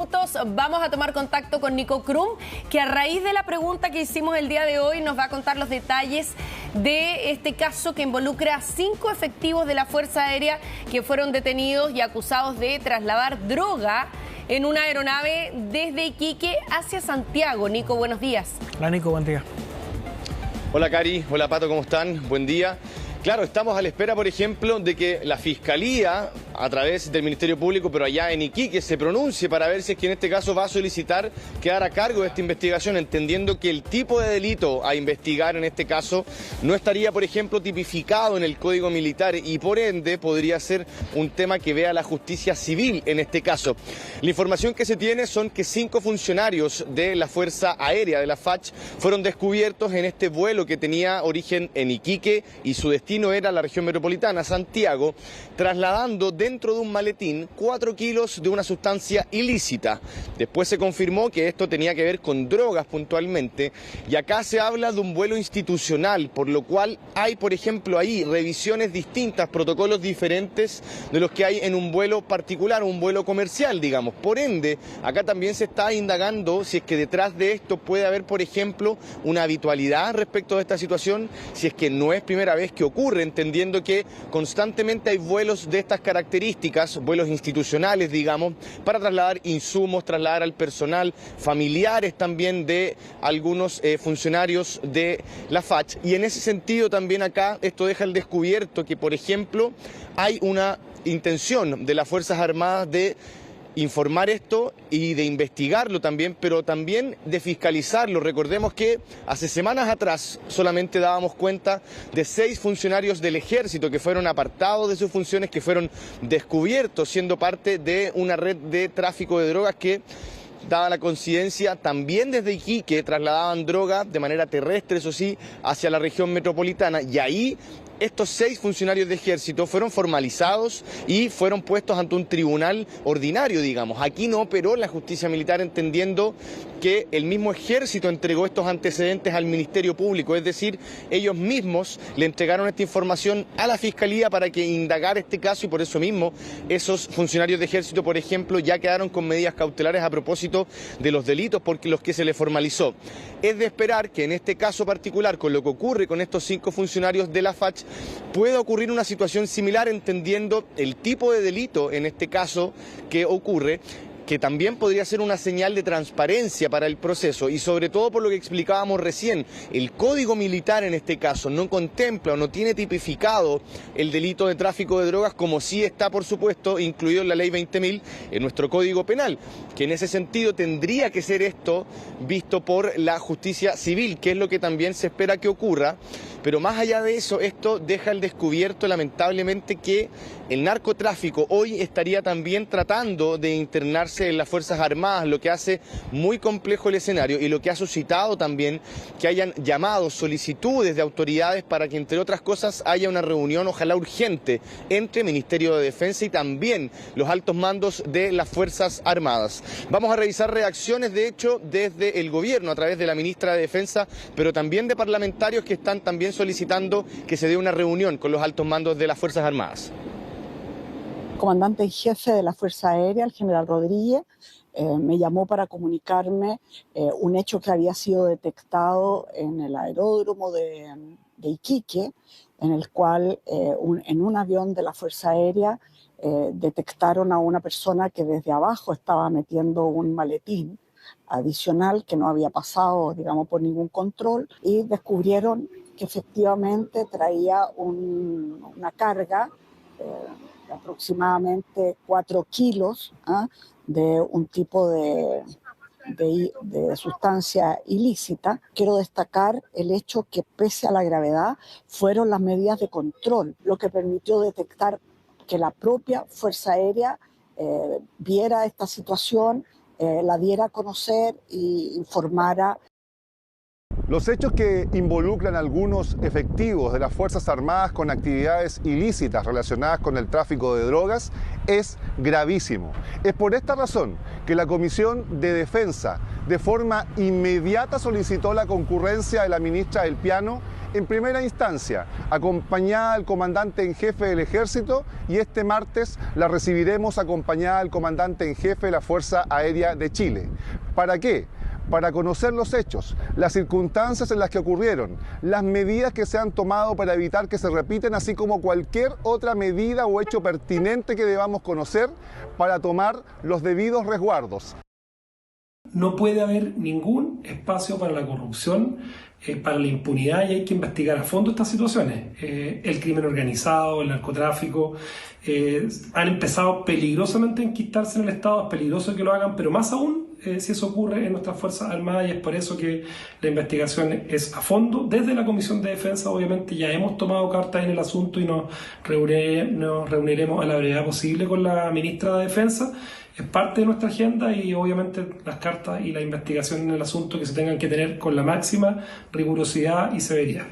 minutos vamos a tomar contacto con Nico Krum, que a raíz de la pregunta que hicimos el día de hoy nos va a contar los detalles de este caso que involucra a 5 efectivos de la Fuerza Aérea que fueron detenidos y acusados de trasladar droga en una aeronave desde Iquique hacia Santiago. Nico, buenos días. Hola Nico, buen día. Hola Cari, hola Pato, ¿cómo están? Buen día. Claro, estamos a la espera, por ejemplo, de que la Fiscalía, a través del Ministerio Público, pero allá en Iquique, se pronuncie para ver si es que en este caso va a solicitar quedar a cargo de esta investigación, entendiendo que el tipo de delito a investigar en este caso no estaría, por ejemplo, tipificado en el Código Militar y por ende podría ser un tema que vea la justicia civil en este caso. La información que se tiene son que 5 funcionarios de la Fuerza Aérea, de la FACH, fueron descubiertos en este vuelo que tenía origen en Iquique y su destino era la región metropolitana, Santiago, trasladando dentro de un maletín 4 kilos de una sustancia ilícita. Después se confirmó que esto tenía que ver con drogas puntualmente y acá se habla de un vuelo institucional, por lo cual hay, por ejemplo, ahí revisiones distintas, protocolos diferentes de los que hay en un vuelo particular, un vuelo comercial, digamos. Por ende, acá también se está indagando si es que detrás de esto puede haber, por ejemplo, una habitualidad respecto de esta situación, si es que no es primera vez que ocurre, entendiendo que constantemente hay vuelos de estas características, vuelos institucionales, digamos, para trasladar insumos, trasladar al personal, familiares también de algunos funcionarios de la FACH. Y en ese sentido también acá esto deja al descubierto que, por ejemplo, hay una intención de las Fuerzas Armadas de informar esto y de investigarlo también, pero también de fiscalizarlo. Recordemos que hace semanas atrás solamente dábamos cuenta de 6 funcionarios del Ejército que fueron apartados de sus funciones, que fueron descubiertos siendo parte de una red de tráfico de drogas que, dada la coincidencia, también desde Iquique trasladaban droga de manera terrestre, eso sí, hacia la región metropolitana, y ahí estos 6 funcionarios de Ejército fueron formalizados y fueron puestos ante un tribunal ordinario, digamos. Aquí no operó la justicia militar, entendiendo que el mismo Ejército entregó estos antecedentes al Ministerio Público, es decir, ellos mismos le entregaron esta información a la Fiscalía para que indagara este caso, y por eso mismo esos funcionarios de Ejército, por ejemplo, ya quedaron con medidas cautelares a propósito de los delitos por los que se les formalizó. Es de esperar que en este caso particular, con lo que ocurre con estos 5 funcionarios de la FACH, pueda ocurrir una situación similar, entendiendo el tipo de delito en este caso que ocurre, que también podría ser una señal de transparencia para el proceso, y sobre todo por lo que explicábamos recién, el Código Militar en este caso no contempla o no tiene tipificado el delito de tráfico de drogas, como sí está, por supuesto, incluido en la Ley 20.000 en nuestro Código Penal, que en ese sentido tendría que ser esto visto por la justicia civil, que es lo que también se espera que ocurra. Pero más allá de eso, esto deja al descubierto, lamentablemente, que el narcotráfico hoy estaría también tratando de internarse en las Fuerzas Armadas, lo que hace muy complejo el escenario y lo que ha suscitado también que hayan llamados, solicitudes de autoridades para que, entre otras cosas, haya una reunión, ojalá urgente, entre Ministerio de Defensa y también los altos mandos de las Fuerzas Armadas. Vamos a revisar reacciones, de hecho, desde el gobierno, a través de la ministra de Defensa, pero también de parlamentarios que están también solicitando que se dé una reunión con los altos mandos de las Fuerzas Armadas. El comandante en jefe de la Fuerza Aérea, el general Rodríguez, me llamó para comunicarme un hecho que había sido detectado en el aeródromo de Iquique, en el cual en un avión de la Fuerza Aérea detectaron a una persona que desde abajo estaba metiendo un maletín adicional que no había pasado, digamos, por ningún control, y descubrieron que efectivamente traía una carga de aproximadamente 4 kilos de un tipo de sustancia ilícita. Quiero destacar el hecho que, pese a la gravedad, fueron las medidas de control lo que permitió detectar que la propia Fuerza Aérea viera esta situación, la diera a conocer e informara. Los hechos que involucran a algunos efectivos de las Fuerzas Armadas con actividades ilícitas relacionadas con el tráfico de drogas es gravísimo. Es por esta razón que la Comisión de Defensa de forma inmediata solicitó la concurrencia de la ministra del Piano en primera instancia, acompañada del comandante en jefe del Ejército, y este martes la recibiremos acompañada del comandante en jefe de la Fuerza Aérea de Chile. ¿Para qué? Para conocer los hechos, las circunstancias en las que ocurrieron, las medidas que se han tomado para evitar que se repiten, así como cualquier otra medida o hecho pertinente que debamos conocer para tomar los debidos resguardos. No puede haber ningún espacio para la corrupción, para la impunidad, y hay que investigar a fondo estas situaciones. El crimen organizado, el narcotráfico, han empezado peligrosamente a enquistarse en el Estado. Es peligroso que lo hagan, pero más aún si eso ocurre en nuestras Fuerzas Armadas, y es por eso que la investigación es a fondo. Desde la Comisión de Defensa, obviamente, ya hemos tomado cartas en el asunto y nos reuniremos a la brevedad posible con la ministra de Defensa. Es parte de nuestra agenda, y obviamente las cartas y la investigación en el asunto que se tengan que tener con la máxima rigurosidad y severidad.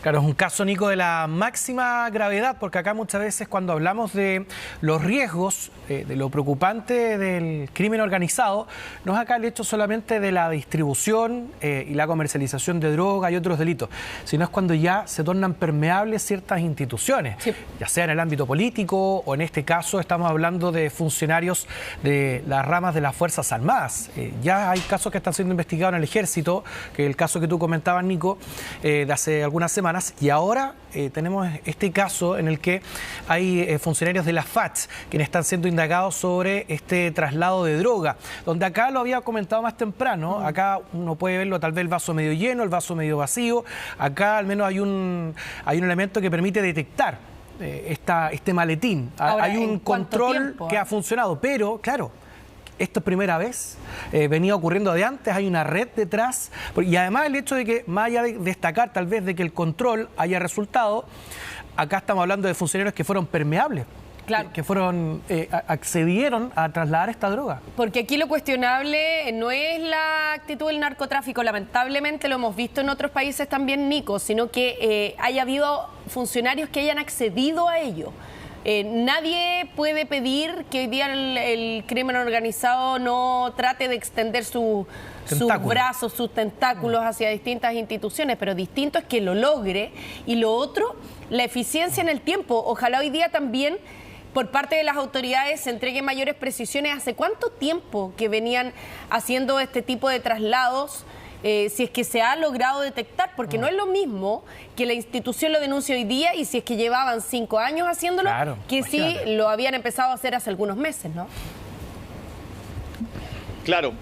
Claro, es un caso, Nico, de la máxima gravedad, porque acá muchas veces cuando hablamos de los riesgos, de lo preocupante del crimen organizado, no es acá el hecho solamente de la distribución y la comercialización de droga y otros delitos, sino es cuando ya se tornan permeables ciertas instituciones, sí, ya sea en el ámbito político o en este caso estamos hablando de funcionarios de las ramas de las Fuerzas Armadas. Ya hay casos que están siendo investigados en el Ejército, que es el caso que tú comentabas, Nico, de hace algunas semanas. Y ahora tenemos este caso en el que hay funcionarios de la FACH quienes están siendo indagados sobre este traslado de droga, donde acá lo había comentado más temprano. Acá uno puede verlo tal vez el vaso medio lleno, el vaso medio vacío. Acá al menos hay un elemento que permite detectar este maletín. Ahora, hay un control que ha funcionado, pero claro, esto es primera vez, venía ocurriendo de antes, hay una red detrás, y además el hecho de que, más allá de destacar tal vez de que el control haya resultado, acá estamos hablando de funcionarios que fueron permeables. Claro. Que accedieron a trasladar esta droga. Porque aquí lo cuestionable no es la actitud del narcotráfico, lamentablemente lo hemos visto en otros países también, Nico, sino que haya habido funcionarios que hayan accedido a ello. Nadie puede pedir que hoy día el crimen organizado no trate de extender sus brazos, sus tentáculos hacia distintas instituciones, pero distinto es que lo logre. Y lo otro, la eficiencia en el tiempo. Ojalá hoy día también por parte de las autoridades se entreguen mayores precisiones. ¿Hace cuánto tiempo que venían haciendo este tipo de traslados? Si es que se ha logrado detectar, porque no es lo mismo que la institución lo denuncie hoy día y si es que llevaban 5 años haciéndolo, claro, que si lo habían empezado a hacer hace algunos meses, ¿no? Claro,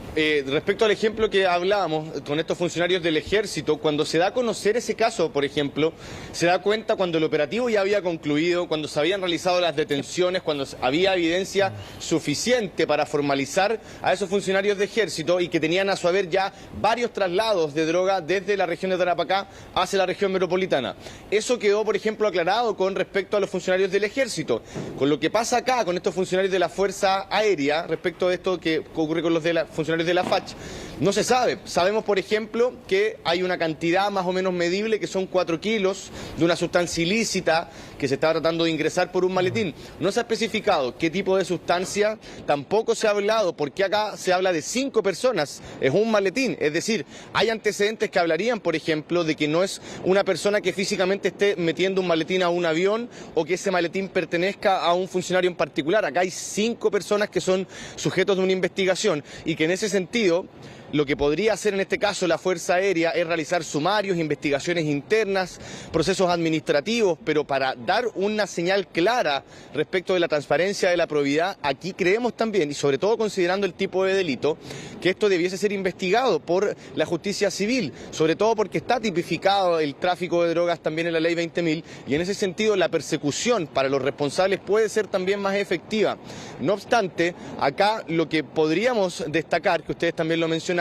respecto al ejemplo que hablábamos con estos funcionarios del Ejército, cuando se da a conocer ese caso, por ejemplo, se da cuenta cuando el operativo ya había concluido, cuando se habían realizado las detenciones, cuando había evidencia suficiente para formalizar a esos funcionarios de Ejército y que tenían a su haber ya varios traslados de droga desde la región de Tarapacá hacia la región metropolitana. Eso quedó, por ejemplo, aclarado con respecto a los funcionarios del Ejército. Con lo que pasa acá, con estos funcionarios de la Fuerza Aérea, respecto de esto que ocurre con los funcionarios de la FACH, no se sabe. Sabemos, por ejemplo, que hay una cantidad más o menos medible, que son 4 kilos de una sustancia ilícita que se está tratando de ingresar por un maletín. No se ha especificado qué tipo de sustancia, tampoco se ha hablado, porque acá se habla de 5 personas, es un maletín, es decir, hay antecedentes que hablarían, por ejemplo, de que no es una persona que físicamente esté metiendo un maletín a un avión o que ese maletín pertenezca a un funcionario en particular. Acá hay 5 personas que son sujetos de una investigación y que en ese sentido lo que podría hacer en este caso la Fuerza Aérea es realizar sumarios, investigaciones internas, procesos administrativos, pero para dar una señal clara respecto de la transparencia, de la probidad, aquí creemos también, y sobre todo considerando el tipo de delito, que esto debiese ser investigado por la justicia civil, sobre todo porque está tipificado el tráfico de drogas también en la ley 20.000, y en ese sentido la persecución para los responsables puede ser también más efectiva. No obstante, acá lo que podríamos destacar, que ustedes también lo mencionaban,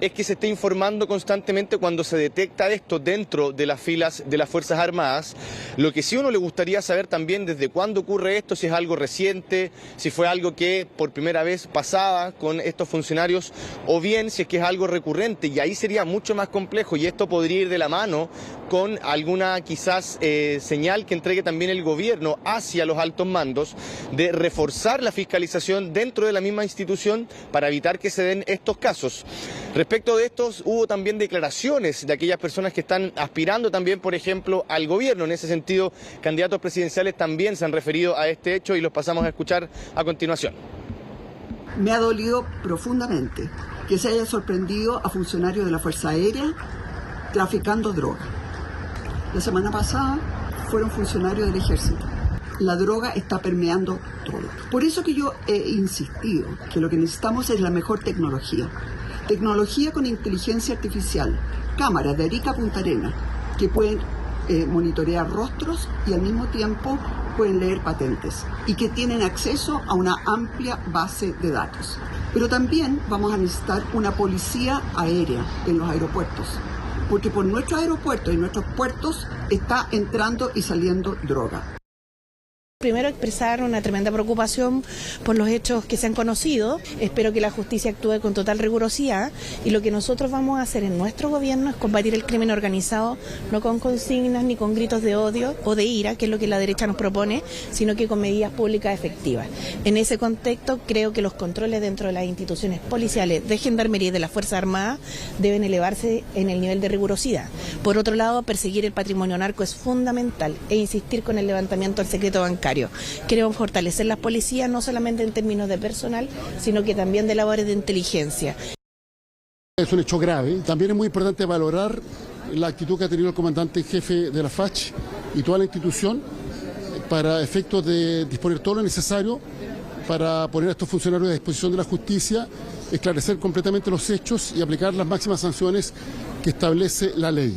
es que se está informando constantemente cuando se detecta esto dentro de las filas de las Fuerzas Armadas. Lo que sí uno le gustaría saber también desde cuándo ocurre esto, si es algo reciente, si fue algo que por primera vez pasaba con estos funcionarios, o bien si es que es algo recurrente, y ahí sería mucho más complejo, y esto podría ir de la mano con alguna quizás señal que entregue también el gobierno hacia los altos mandos de reforzar la fiscalización dentro de la misma institución para evitar que se den estos casos. Respecto de estos, hubo también declaraciones de aquellas personas que están aspirando también, por ejemplo, al gobierno. En ese sentido, candidatos presidenciales también se han referido a este hecho y los pasamos a escuchar a continuación. Me ha dolido profundamente que se haya sorprendido a funcionarios de la Fuerza Aérea traficando droga. La semana pasada fueron funcionarios del Ejército. La droga está permeando todo. Por eso que yo he insistido que lo que necesitamos es la mejor tecnología. Tecnología con inteligencia artificial, cámaras de Arica a Punta Arenas, que pueden monitorear rostros y al mismo tiempo pueden leer patentes y que tienen acceso a una amplia base de datos. Pero también vamos a necesitar una policía aérea en los aeropuertos, porque por nuestros aeropuertos y nuestros puertos está entrando y saliendo droga. Primero, expresar una tremenda preocupación por los hechos que se han conocido. Espero que la justicia actúe con total rigurosidad y lo que nosotros vamos a hacer en nuestro gobierno es combatir el crimen organizado, no con consignas ni con gritos de odio o de ira, que es lo que la derecha nos propone, sino que con medidas públicas efectivas. En ese contexto, creo que los controles dentro de las instituciones policiales, de Gendarmería y de las Fuerzas Armadas deben elevarse en el nivel de rigurosidad. Por otro lado, perseguir el patrimonio narco es fundamental e insistir con el levantamiento del secreto bancario. Queremos fortalecer las policías no solamente en términos de personal, sino que también de labores de inteligencia. Es un hecho grave. También es muy importante valorar la actitud que ha tenido el comandante en jefe de la FACH y toda la institución para efectos de disponer todo lo necesario para poner a estos funcionarios a disposición de la justicia, esclarecer completamente los hechos y aplicar las máximas sanciones que establece la ley.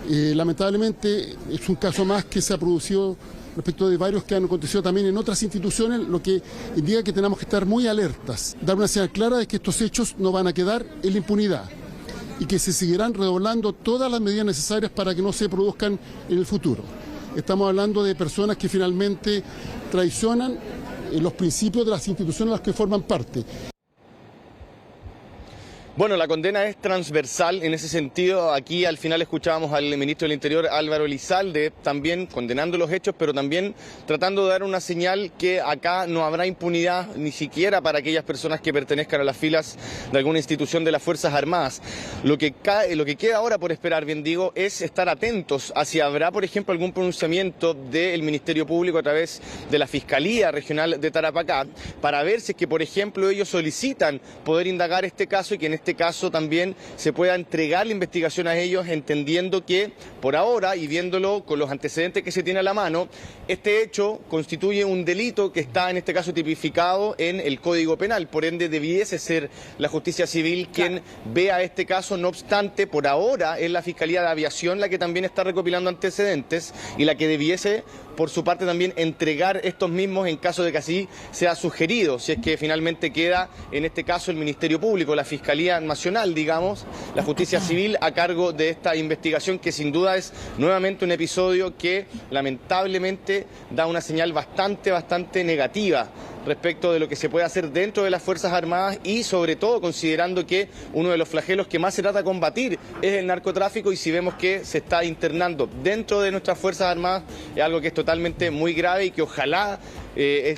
Lamentablemente es un caso más que se ha producido respecto de varios que han acontecido también en otras instituciones, lo que indica que tenemos que estar muy alertas, dar una señal clara de que estos hechos no van a quedar en la impunidad y que se seguirán redoblando todas las medidas necesarias para que no se produzcan en el futuro. Estamos hablando de personas que finalmente traicionan los principios de las instituciones a las que forman parte. Bueno, la condena es transversal en ese sentido. Aquí al final escuchábamos al ministro del Interior, Álvaro Elizalde, también condenando los hechos, pero también tratando de dar una señal que acá no habrá impunidad ni siquiera para aquellas personas que pertenezcan a las filas de alguna institución de las Fuerzas Armadas. Lo que queda ahora por esperar, bien digo, es estar atentos a si habrá, por ejemplo, algún pronunciamiento del Ministerio Público a través de la Fiscalía Regional de Tarapacá, para ver si es que, por ejemplo, ellos solicitan poder indagar este caso y que en este caso también se pueda entregar la investigación a ellos, entendiendo que por ahora y viéndolo con los antecedentes que se tiene a la mano, este hecho constituye un delito que está en este caso tipificado en el Código Penal, por ende debiese ser la justicia civil quien vea este caso. No obstante, por ahora es la Fiscalía de Aviación la que también está recopilando antecedentes y la que debiese por su parte también entregar estos mismos en caso de que así sea sugerido, si es que finalmente queda en este caso el Ministerio Público, la Fiscalía Nacional, digamos, la Justicia Civil a cargo de esta investigación, que sin duda es nuevamente un episodio que lamentablemente da una señal bastante negativa respecto de lo que se puede hacer dentro de las Fuerzas Armadas y sobre todo considerando que uno de los flagelos que más se trata de combatir es el narcotráfico, y si vemos que se está internando dentro de nuestras Fuerzas Armadas es algo que es totalmente muy grave y que ojalá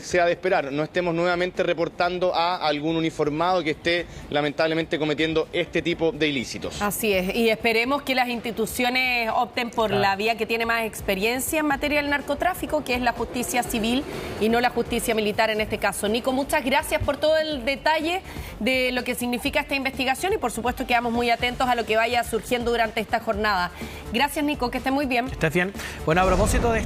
sea de esperar, no estemos nuevamente reportando a algún uniformado que esté lamentablemente cometiendo este tipo de ilícitos. Así es, y esperemos que las instituciones opten por la vía que tiene más experiencia en materia del narcotráfico, que es la justicia civil y no la justicia militar en este caso. Nico, muchas gracias por todo el detalle de lo que significa esta investigación y por supuesto quedamos muy atentos a lo que vaya surgiendo durante esta jornada. Gracias, Nico, que esté muy bien. Que estés bien. Bueno, a propósito de